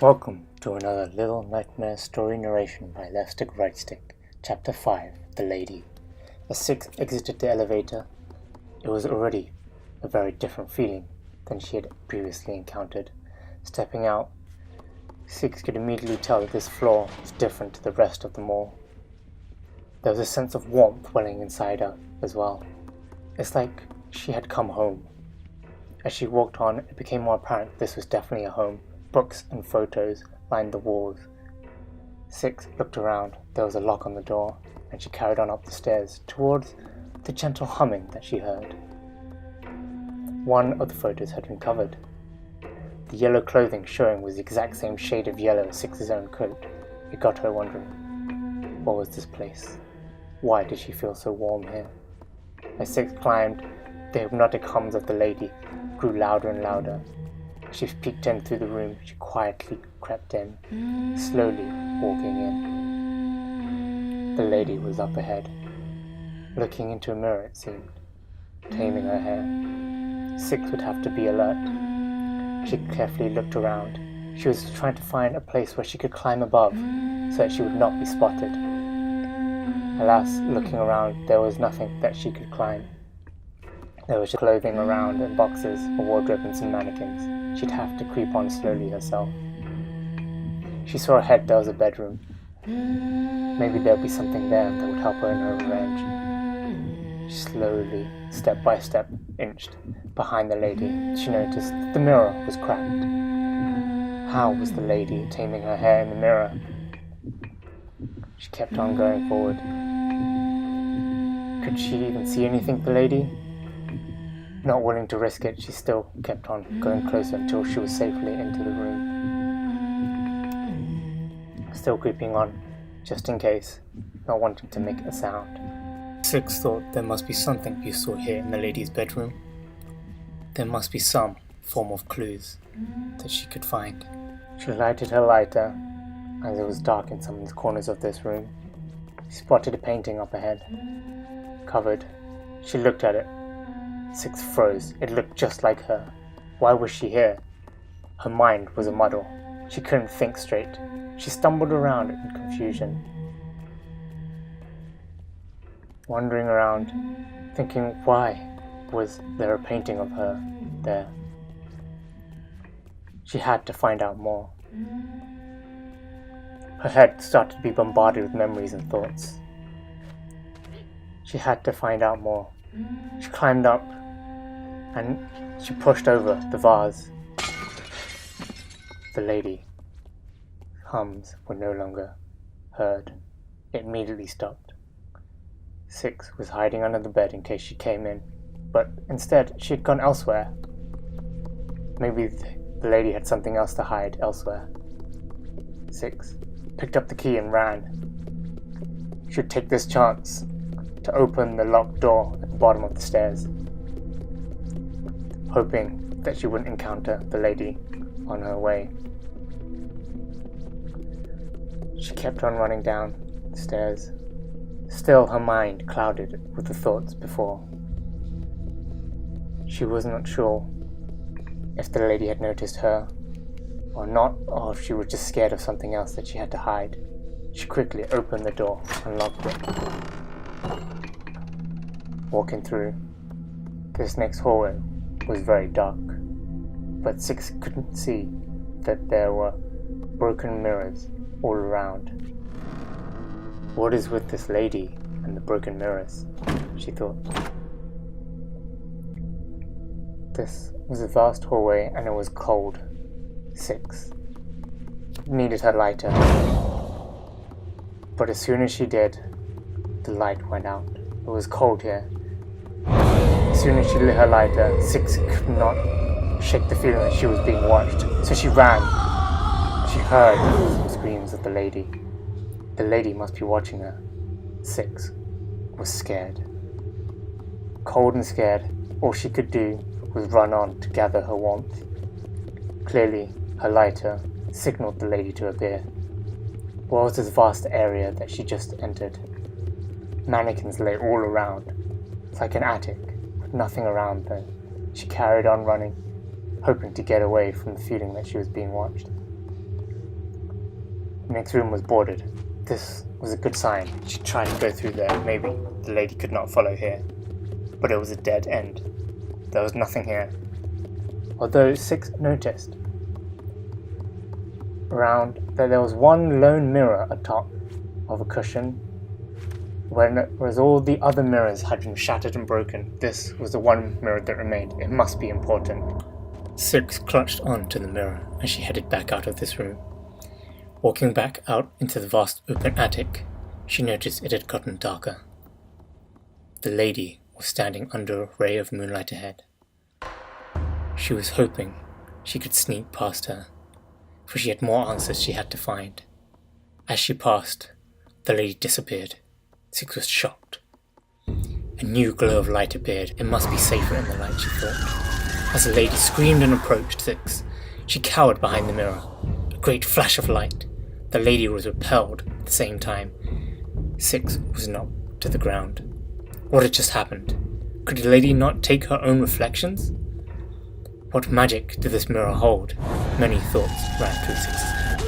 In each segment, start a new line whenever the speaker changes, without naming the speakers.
Welcome to another Little Nightmare story narration by leftstickrightstick. Chapter 5, The Lady. As Six exited the elevator, it was already a very different feeling than she had previously encountered. Stepping out, Six could immediately tell that this floor was different to the rest of the mall. There was a sense of warmth welling inside her as well. It's like she had come home. As she walked on, it became more apparent this was definitely a home. Books and photos lined the walls. Six looked around. There was a lock on the door, and she carried on up the stairs towards the gentle humming that she heard. One of the photos had been covered. The yellow clothing showing was the exact same shade of yellow as Six's own coat. It got her wondering, what was this place? Why did she feel so warm here? As Six climbed, the hypnotic hums of the lady grew louder and louder. She peeked in through the room. She quietly crept in, slowly walking in. The lady was up ahead, looking into a mirror, it seemed, taming her hair. Six would have to be alert. She carefully looked around. She was trying to find a place where she could climb above, so that she would not be spotted. Alas, looking around, there was nothing that she could climb. There was clothing around and boxes, a wardrobe and some mannequins. She'd have to creep on slowly herself. She saw ahead there was a bedroom. Maybe there'd be something there that would help her in her revenge. She slowly, step by step, inched behind the lady. She noticed that the mirror was cracked. How was the lady taming her hair in the mirror? She kept on going forward. Could she even see anything, the lady? Not willing to risk it, she still kept on going closer until she was safely into the room. Still creeping on, just in case, not wanting to make a sound. Six thought there must be something useful here in the lady's bedroom. There must be some form of clues that she could find. She lighted her lighter, as it was dark in some of the corners of this room. She spotted a painting up ahead, covered. She looked at it. Six froze. It looked just like her. Why was she here? Her mind was a muddle. She couldn't think straight. She stumbled around in confusion, wandering around, thinking, why was there a painting of her there? She had to find out more. Her head started to be bombarded with memories and thoughts. She had to find out more. She climbed up and she pushed over the vase. The lady hums were no longer heard. It immediately stopped. Six was hiding under the bed in case she came in, but instead she had gone elsewhere. Maybe the lady had something else to hide elsewhere. Six picked up the key and ran. She would take this chance to open the locked door at the bottom of the stairs, hoping that she wouldn't encounter the lady on her way. She kept on running down the stairs, still her mind clouded with the thoughts before. She was not sure if the lady had noticed her or not, or if she was just scared of something else that she had to hide. She quickly opened the door and locked it. Walking through this next hallway was very dark, but Six couldn't see that there were broken mirrors all around. What is with this lady and the broken mirrors? She thought. This was a vast hallway and it was cold. Six needed her lighter, but as soon as she did, the light went out. It was cold here. As soon as she lit her lighter, Six could not shake the feeling that she was being watched, so she ran. She heard some screams of the lady. The lady must be watching her. Six was scared. Cold and scared, all she could do was run on to gather her warmth. Clearly, her lighter signaled the lady to appear. What was this vast area that she just entered? Mannequins lay all around. It's like an attic, with nothing around though. She carried on running, hoping to get away from the feeling that she was being watched. The next room was boarded. This was a good sign. She tried to go through there. Maybe the lady could not follow here. But it was a dead end. There was nothing here. Although Six noticed around that there was one lone mirror atop of a cushion, whereas all the other mirrors had been shattered and broken. This was the one mirror that remained. It must be important. Six clutched on to the mirror as she headed back out of this room. Walking back out into the vast open attic, she noticed it had gotten darker. The lady was standing under a ray of moonlight ahead. She was hoping she could sneak past her, for she had more answers she had to find. As she passed, the lady disappeared. Six was shocked. A new glow of light appeared. It must be safer in the light, she thought. As the lady screamed and approached Six, she cowered behind the mirror. A great flash of light. The lady was repelled at the same time. Six was knocked to the ground. What had just happened? Could the lady not take her own reflections? What magic did this mirror hold? Many thoughts ran through Six's head.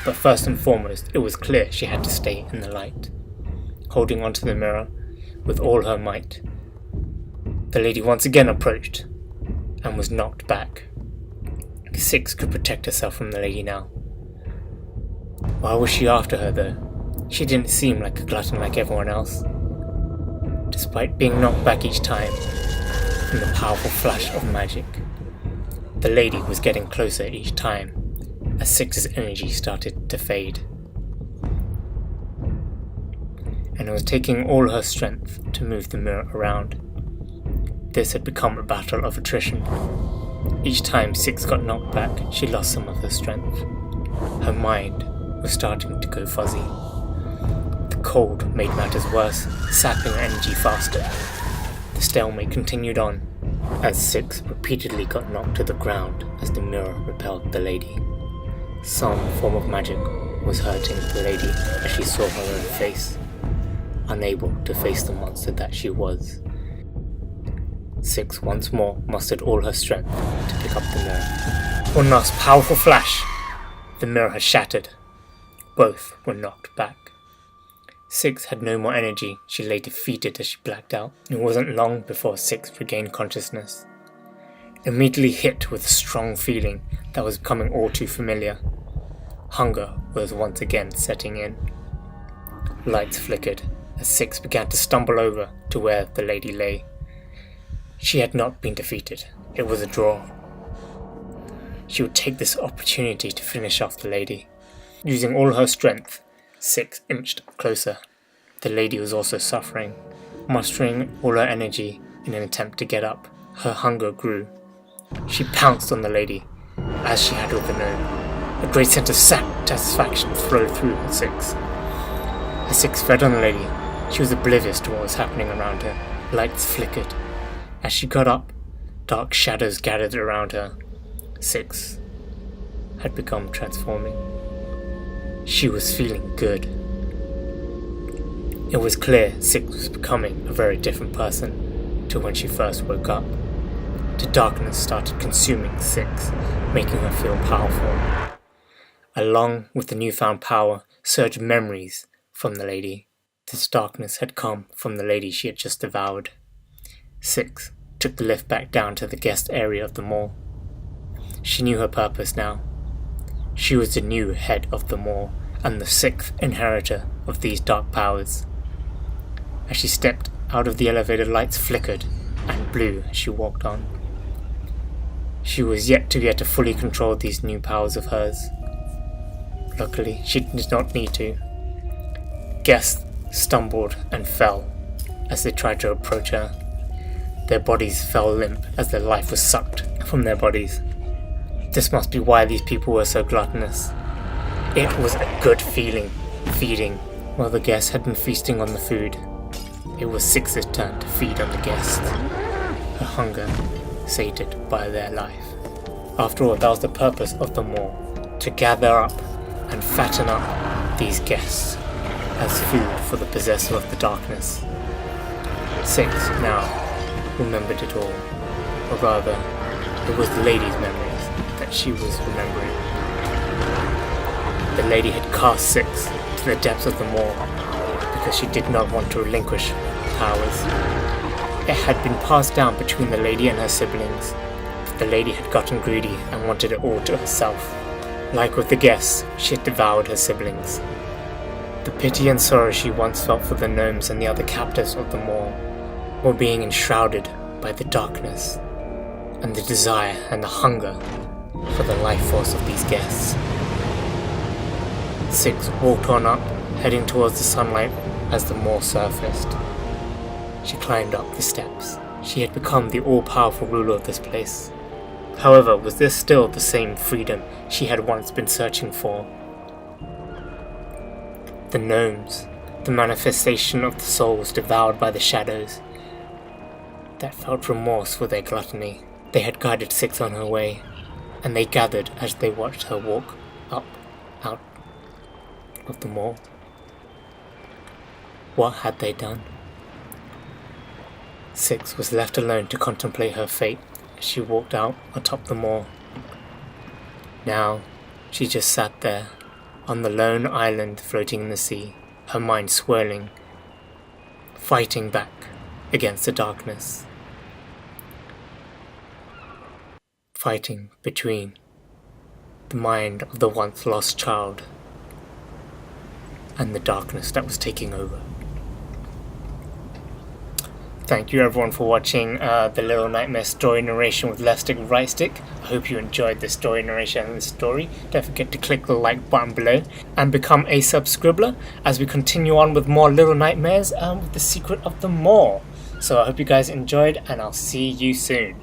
But first and foremost, it was clear she had to stay in the light. Holding onto the mirror with all her might, the lady once again approached and was knocked back. Six could protect herself from the lady now. Why was she after her though? She didn't seem like a glutton like everyone else. Despite being knocked back each time from the powerful flash of magic, the lady was getting closer each time as Six's energy started to fade. And it was taking all her strength to move the mirror around. This had become a battle of attrition. Each time Six got knocked back, she lost some of her strength. Her mind was starting to go fuzzy. The cold made matters worse, sapping her energy faster. The stalemate continued on, as Six repeatedly got knocked to the ground as the mirror repelled the lady. Some form of magic was hurting the lady as she saw her own face, unable to face the monster that she was. Six once more mustered all her strength to pick up the mirror. One last powerful flash! The mirror had shattered. Both were knocked back. Six had no more energy. She lay defeated as she blacked out. It wasn't long before Six regained consciousness. Immediately hit with a strong feeling that was becoming all too familiar. Hunger was once again setting in. Lights flickered as Six began to stumble over to where the lady lay. She had not been defeated. It was a draw. She would take this opportunity to finish off the lady. Using all her strength, Six inched closer. The lady was also suffering. Mustering all her energy in an attempt to get up, her hunger grew. She pounced on the lady, as she had with the gnome. A great sense of satisfaction flowed through Six. As Six fed on the lady, she was oblivious to what was happening around her. Lights flickered. As she got up, dark shadows gathered around her. Six had become transforming. She was feeling good. It was clear Six was becoming a very different person to when she first woke up. The darkness started consuming Six, making her feel powerful. Along with the newfound power surged memories from the lady. This darkness had come from the lady she had just devoured. Six took the lift back down to the guest area of the mall. She knew her purpose now. She was the new head of the mall and the sixth inheritor of these dark powers. As she stepped out of the elevator, lights flickered and blew as she walked on. She was yet to be able to fully control these new powers of hers. Luckily, she did not need to. Guests stumbled and fell as they tried to approach her. Their bodies fell limp as their life was sucked from their bodies. This must be why these people were so gluttonous. It was a good feeling, feeding, while the guests had been feasting on the food. It was Six's turn to feed on the guests, her hunger sated by their life. After all, that was the purpose of the mall, to gather up and fatten up these guests as food for the possessor of the darkness. Six now remembered it all, or rather, it was the lady's memories that she was remembering. the lady had cast Six to the depths of the moor because she did not want to relinquish powers. It had been passed down between the lady and her siblings, but the lady had gotten greedy and wanted it all to herself. Like with the guests, she had devoured her siblings. The pity and sorrow she once felt for the gnomes and the other captives of the moor were being enshrouded by the darkness and the desire and the hunger for the life force of these guests. Six walked on up, heading towards the sunlight as the moor surfaced. She climbed up the steps. She had become the all-powerful ruler of this place. However, was this still the same freedom she had once been searching for? The gnomes, the manifestation of the souls devoured by the shadows, that felt remorse for their gluttony. They had guided Six on her way, and they gathered as they watched her walk up, out of the moor. What had they done? Six was left alone to contemplate her fate as she walked out atop the moor. Now, she just sat there, on the lone island floating in the sea, her mind swirling, fighting back against the darkness. Fighting between the mind of the once lost child and the darkness that was taking over. Thank you everyone for watching the Little Nightmare story narration with Left Stick Right Stick. I hope you enjoyed the story narration and the story. Don't forget to click the like button below and become a subscriber as we continue on with more Little Nightmares with the Secret of the Moor. So I hope you guys enjoyed, and I'll see you soon.